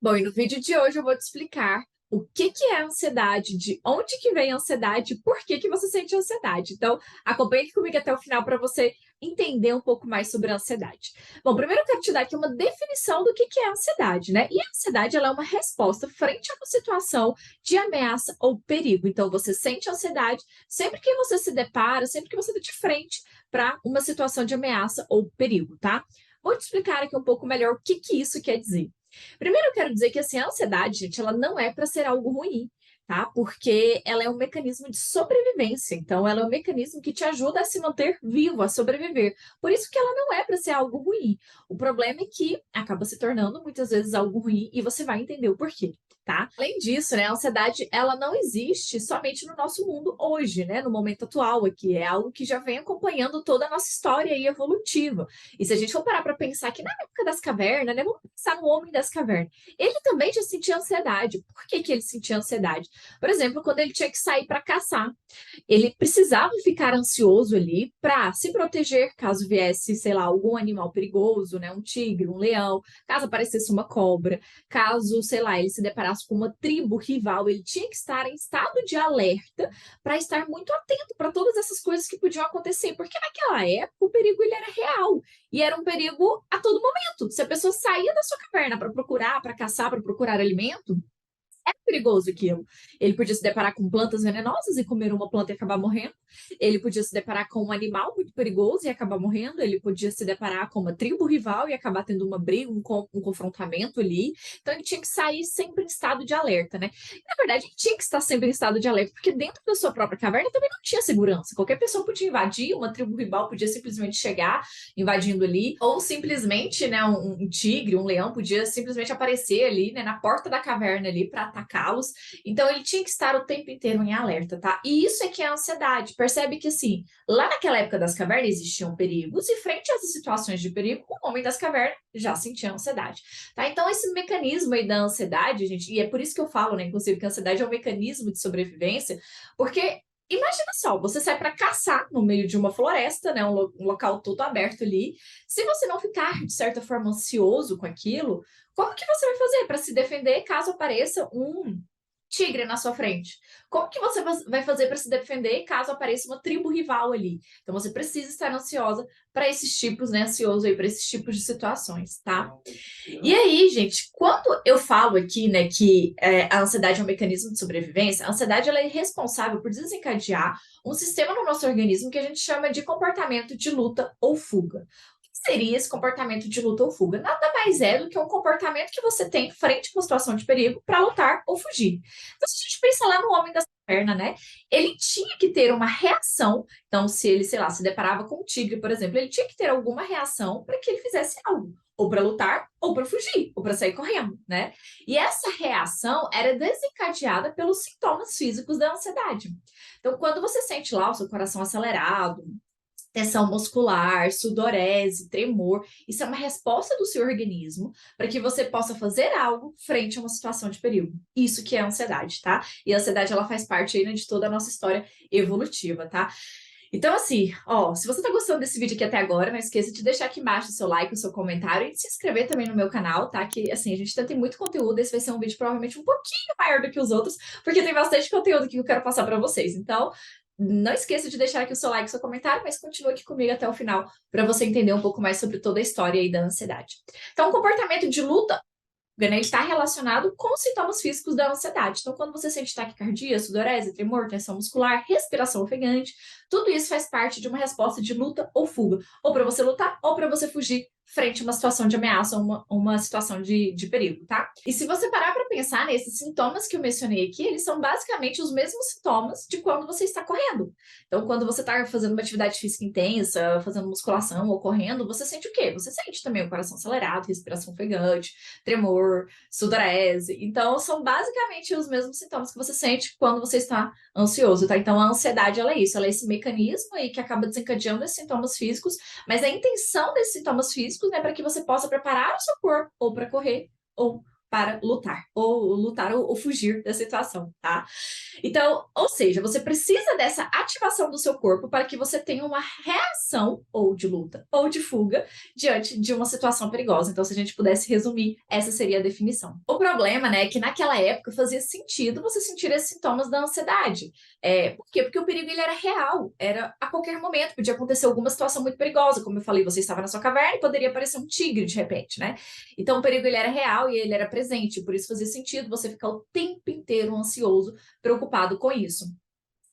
Bom, e no vídeo de hoje eu vou te explicar o que que é ansiedade, de onde que vem a ansiedade e por que que você sente ansiedade. Então, acompanhe aqui comigo até o final para você entender um pouco mais sobre a ansiedade. Bom, primeiro eu quero te dar aqui uma definição do que é a ansiedade, né? E a ansiedade, ela é uma resposta frente a uma situação de ameaça ou perigo. Então, você sente ansiedade sempre que você se depara, sempre que você está de frente para uma situação de ameaça ou perigo, tá? Vou te explicar aqui um pouco melhor o que que isso quer dizer. Primeiro, eu quero dizer que assim, a ansiedade, gente, ela não é para ser algo ruim, tá? Porque ela é um mecanismo de sobrevivência. Então, ela é um mecanismo que te ajuda a se manter vivo, a sobreviver. Por isso que ela não é para ser algo ruim. O problema é que acaba se tornando muitas vezes algo ruim e você vai entender o porquê. Tá? Além disso, né, a ansiedade ela não existe somente no nosso mundo hoje, né, no momento atual aqui, é algo que já vem acompanhando toda a nossa história aí evolutiva. E se a gente for parar para pensar que na época das cavernas, né, vamos pensar no homem das cavernas, ele também já sentia ansiedade. Por que que ele sentia ansiedade? Por exemplo, quando ele tinha que sair para caçar, ele precisava ficar ansioso ali para se proteger caso viesse, sei lá, algum animal perigoso, né, um tigre, um leão, caso aparecesse uma cobra, caso, sei lá, ele se deparasse com uma tribo rival, ele tinha que estar em estado de alerta para estar muito atento para todas essas coisas que podiam acontecer, porque naquela época o perigo ele era real e era um perigo a todo momento. Se a pessoa saía da sua caverna para procurar, para caçar, para procurar alimento, é perigoso aquilo. Ele podia se deparar com plantas venenosas e comer uma planta e acabar morrendo. Ele podia se deparar com um animal muito perigoso e acabar morrendo. Ele podia se deparar com uma tribo rival e acabar tendo uma briga, um confrontamento ali. Então ele tinha que sair sempre em estado de alerta, né? E, na verdade, ele tinha que estar sempre em estado de alerta, porque dentro da sua própria caverna também não tinha segurança. Qualquer pessoa podia invadir, uma tribo rival podia simplesmente chegar invadindo ali, ou simplesmente, né, um tigre, um leão podia simplesmente aparecer ali, né, na porta da caverna ali para atacá-los. Então ele tinha que estar o tempo inteiro em alerta, tá? E isso é que é a ansiedade. Percebe que assim, lá naquela época das cavernas existiam perigos e frente a essas situações de perigo, o homem das cavernas já sentia ansiedade, tá? Então esse mecanismo aí da ansiedade, gente, e é por isso que eu falo, né, inclusive que a ansiedade é um mecanismo de sobrevivência, porque imagina só, você sai para caçar no meio de uma floresta, né, um local todo aberto ali. Se você não ficar de certa forma ansioso com aquilo, como que você vai fazer para se defender caso apareça um tigre na sua frente? Como que você vai fazer para se defender caso apareça uma tribo rival ali? Então você precisa estar ansiosa para esses tipos, né, ansioso aí para esses tipos de situações, tá? E aí, gente, quando eu falo aqui, né, que a ansiedade é um mecanismo de sobrevivência, a ansiedade ela é responsável por desencadear um sistema no nosso organismo que a gente chama de comportamento de luta ou fuga. O que seria esse comportamento de luta ou fuga? Nada mais é do que um comportamento que você tem frente a uma situação de perigo para lutar ou fugir. Então, se a gente pensa lá no homem das cavernas, né? Ele tinha que ter uma reação. Então, se ele, sei lá, se deparava com um tigre, por exemplo, ele tinha que ter alguma reação para que ele fizesse algo ou para lutar, ou para fugir, ou para sair correndo, né? E essa reação era desencadeada pelos sintomas físicos da ansiedade. Então, quando você sente lá o seu coração acelerado, tensão muscular, sudorese, tremor, isso é uma resposta do seu organismo para que você possa fazer algo frente a uma situação de perigo. Isso que é a ansiedade, tá? E a ansiedade ela faz parte aí, né, de toda a nossa história evolutiva, tá? Então, assim, ó, se você tá gostando desse vídeo aqui até agora, não esqueça de deixar aqui embaixo o seu like, o seu comentário e de se inscrever também no meu canal, tá? Que, assim, a gente tem muito conteúdo, esse vai ser um vídeo provavelmente um pouquinho maior do que os outros, porque tem bastante conteúdo que eu quero passar pra vocês. Então, não esqueça de deixar aqui o seu like, o seu comentário, mas continue aqui comigo até o final para você entender um pouco mais sobre toda a história aí da ansiedade. Então, o comportamento de luta, né, está relacionado com os sintomas físicos da ansiedade. Então, quando você sente taquicardia, sudorese, tremor, tensão muscular, respiração ofegante, tudo isso faz parte de uma resposta de luta ou fuga, ou para você lutar ou para você fugir frente a uma situação de ameaça ou uma situação de perigo, tá? E se você parar para pensar nesses sintomas que eu mencionei aqui, eles são basicamente os mesmos sintomas de quando você está correndo. Então, quando você está fazendo uma atividade física intensa, fazendo musculação ou correndo, você sente o quê? Você sente também o coração acelerado, respiração ofegante, tremor, sudorese. Então, são basicamente os mesmos sintomas que você sente quando você está ansioso, tá? Então, a ansiedade, ela é isso, ela é esse mecanismo aí que acaba desencadeando esses sintomas físicos, mas a intenção desses sintomas físicos é para que você possa preparar o seu corpo ou para correr ou para lutar, ou fugir da situação, tá? Então, ou seja, você precisa dessa ativação do seu corpo para que você tenha uma reação ou de luta ou de fuga diante de uma situação perigosa. Então, se a gente pudesse resumir, essa seria a definição. O problema, né, é que naquela época fazia sentido você sentir esses sintomas da ansiedade. Por quê? Porque o perigo ele era real, era a qualquer momento, podia acontecer alguma situação muito perigosa, como eu falei, você estava na sua caverna e poderia aparecer um tigre de repente, né? Então o perigo ele era real e ele era presente, por isso fazia sentido você ficar o tempo inteiro ansioso, preocupado com isso.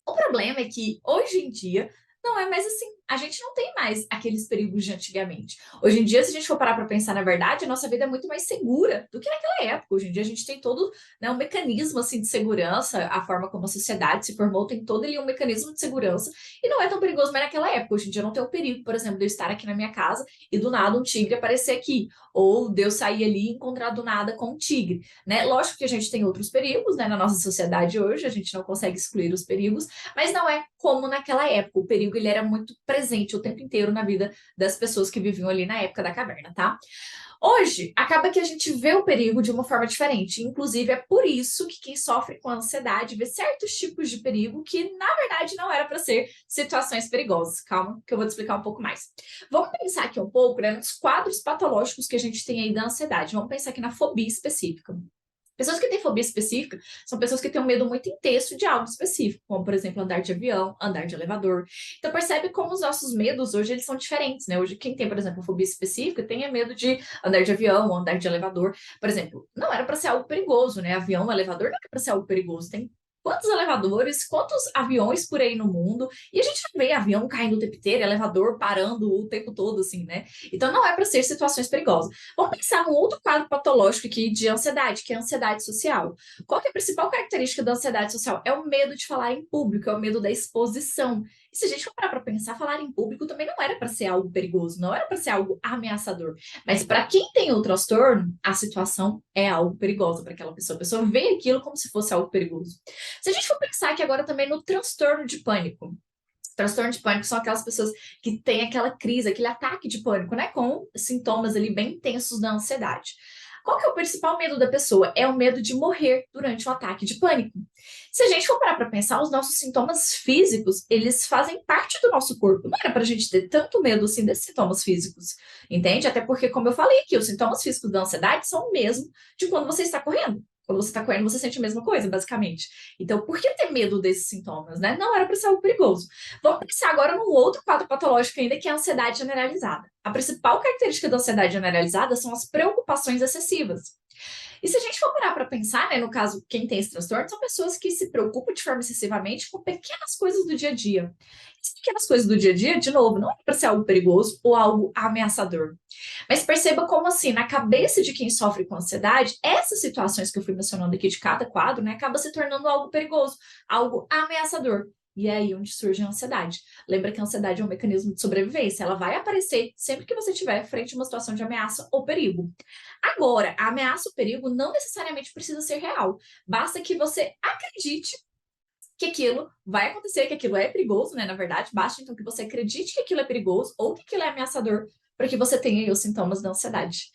O problema é que hoje em dia não é mais assim. A gente não tem mais aqueles perigos de antigamente. Hoje em dia, se a gente for parar para pensar na verdade, a nossa vida é muito mais segura do que naquela época. Hoje em dia, a gente tem todo, né, um mecanismo assim de segurança, a forma como a sociedade se formou tem todo ali um mecanismo de segurança e não é tão perigoso mais naquela época. Hoje em dia, não tem o perigo, por exemplo, de eu estar aqui na minha casa e do nada um tigre aparecer aqui, ou de eu sair ali e encontrar do nada com um tigre, né? Lógico que a gente tem outros perigos, né, na nossa sociedade hoje, a gente não consegue excluir os perigos, mas não é como naquela época. O perigo ele era muito presente o tempo inteiro na vida das pessoas que viviam ali na época da caverna, tá? Hoje, acaba que a gente vê o perigo de uma forma diferente. Inclusive, é por isso que quem sofre com ansiedade vê certos tipos de perigo que, na verdade, não era para ser situações perigosas. Calma, que eu vou te explicar um pouco mais. Vamos pensar aqui um pouco, né, nos quadros patológicos que a gente tem aí da ansiedade. Vamos pensar aqui na fobia específica. Pessoas que têm fobia específica são pessoas que têm um medo muito intenso de algo específico, como, por exemplo, andar de avião, andar de elevador. Então, percebe como os nossos medos hoje eles são diferentes, né? Hoje, quem tem, por exemplo, fobia específica tem medo de andar de avião ou andar de elevador. Por exemplo, não era para ser algo perigoso, né? Avião, elevador não era para ser algo perigoso. Tem quantos elevadores, quantos aviões por aí no mundo, e a gente não vê avião caindo o tempo inteiro, elevador parando o tempo todo, assim, né? Então, não é para ser situações perigosas. Vamos pensar num outro quadro patológico aqui de ansiedade, que é a ansiedade social. Qual que é a principal característica da ansiedade social? É o medo de falar em público, é o medo da exposição. E se a gente for parar para pensar, falar em público também não era para ser algo perigoso, não era para ser algo ameaçador. Mas para quem tem o transtorno, a situação é algo perigosa para aquela pessoa. A pessoa vê aquilo como se fosse algo perigoso. Se a gente for pensar aqui agora também no transtorno de pânico, transtorno de pânico são aquelas pessoas que têm aquela crise, aquele ataque de pânico, né? Com sintomas ali bem intensos da ansiedade. Qual que é o principal medo da pessoa? É o medo de morrer durante um ataque de pânico. Se a gente for parar para pensar, os nossos sintomas físicos, eles fazem parte do nosso corpo. Não era para a gente ter tanto medo assim desses sintomas físicos, entende? Até porque, como eu falei aqui, os sintomas físicos da ansiedade são o mesmo de quando você está correndo. Quando você está correndo, você sente a mesma coisa, basicamente. Então, por que ter medo desses sintomas, né? Não era para ser algo perigoso. Vamos pensar agora num outro quadro patológico ainda, que é a ansiedade generalizada. A principal característica da ansiedade generalizada são as preocupações excessivas. E se a gente for parar para pensar, né, no caso, quem tem esse transtorno, são pessoas que se preocupam de forma excessivamente com pequenas coisas do dia a dia. Essas pequenas coisas do dia a dia, de novo, não é para ser algo perigoso ou algo ameaçador. Mas perceba como, assim, na cabeça de quem sofre com ansiedade, essas situações que eu fui mencionando aqui de cada quadro, né, acaba se tornando algo perigoso, algo ameaçador. E é aí onde surge a ansiedade. Lembra que a ansiedade é um mecanismo de sobrevivência. Ela vai aparecer sempre que você estiver frente a uma situação de ameaça ou perigo. Agora, a ameaça ou perigo não necessariamente precisa ser real. Basta que você acredite que aquilo vai acontecer, que aquilo é perigoso, né? Na verdade, basta então que você acredite que aquilo é perigoso ou que aquilo é ameaçador para que você tenha aí os sintomas da ansiedade.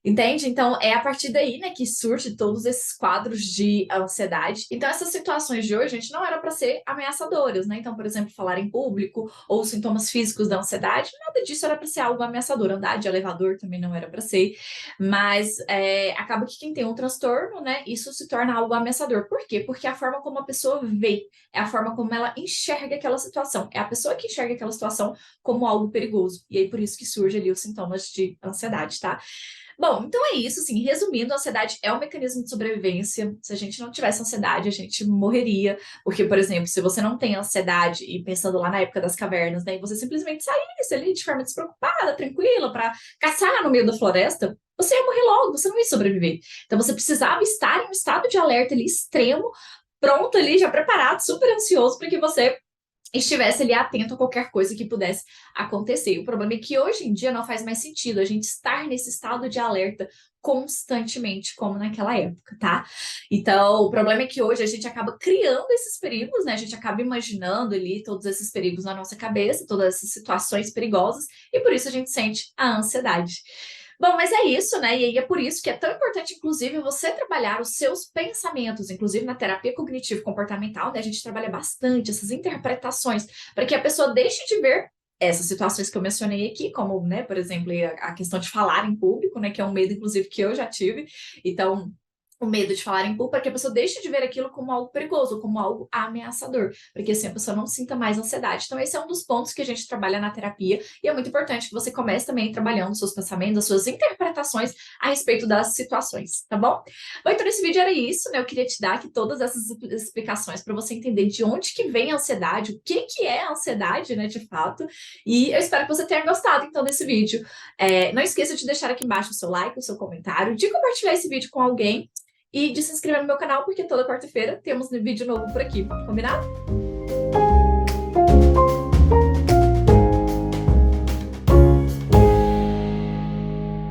Entende? Então, é a partir daí, né, que surge todos esses quadros de ansiedade. Então, essas situações de hoje, a gente não era para ser ameaçadoras, né? Então, por exemplo, falar em público ou os sintomas físicos da ansiedade, nada disso era para ser algo ameaçador. Andar de elevador também não era para ser. Mas acaba que quem tem um transtorno, né, isso se torna algo ameaçador. Por quê? Porque é a forma como a pessoa vê, é a forma como ela enxerga aquela situação. É a pessoa que enxerga aquela situação como algo perigoso. E aí, por isso que surge ali os sintomas de ansiedade, tá? Bom, então é isso, assim, resumindo, a ansiedade é um mecanismo de sobrevivência. Se a gente não tivesse ansiedade, a gente morreria. Porque, por exemplo, se você não tem ansiedade, e pensando lá na época das cavernas, né, e você simplesmente saísse ali de forma despreocupada, tranquila, para caçar no meio da floresta, você ia morrer logo, você não ia sobreviver. Então você precisava estar em um estado de alerta ali extremo, pronto ali, já preparado, super ansioso para que você estivesse ali atento a qualquer coisa que pudesse acontecer. O problema é que hoje em dia não faz mais sentido a gente estar nesse estado de alerta constantemente, como naquela época, tá? Então, o problema é que hoje a gente acaba criando esses perigos, né? A gente acaba imaginando ali todos esses perigos na nossa cabeça, todas essas situações perigosas, e por isso a gente sente a ansiedade. Bom, mas é isso, né? E aí é por isso que é tão importante, inclusive, você trabalhar os seus pensamentos, inclusive na terapia cognitivo-comportamental, né? A gente trabalha bastante essas interpretações para que a pessoa deixe de ver essas situações que eu mencionei aqui, como, né, por exemplo, a questão de falar em público, né, que é um medo, inclusive, que eu já tive. Então, o medo de falar em público, para que a pessoa deixe de ver aquilo como algo perigoso, como algo ameaçador, porque assim a pessoa não sinta mais ansiedade. Então, esse é um dos pontos que a gente trabalha na terapia, e é muito importante que você comece também trabalhando os seus pensamentos, as suas interpretações a respeito das situações, tá bom? Bom, então nesse vídeo era isso, né? Eu queria te dar aqui todas essas explicações para você entender de onde que vem a ansiedade, o que que é a ansiedade, né, de fato, e eu espero que você tenha gostado, então, desse vídeo. Não esqueça de deixar aqui embaixo o seu like, o seu comentário, de compartilhar esse vídeo com alguém, e de se inscrever no meu canal, porque toda quarta-feira temos um vídeo novo por aqui. Combinado?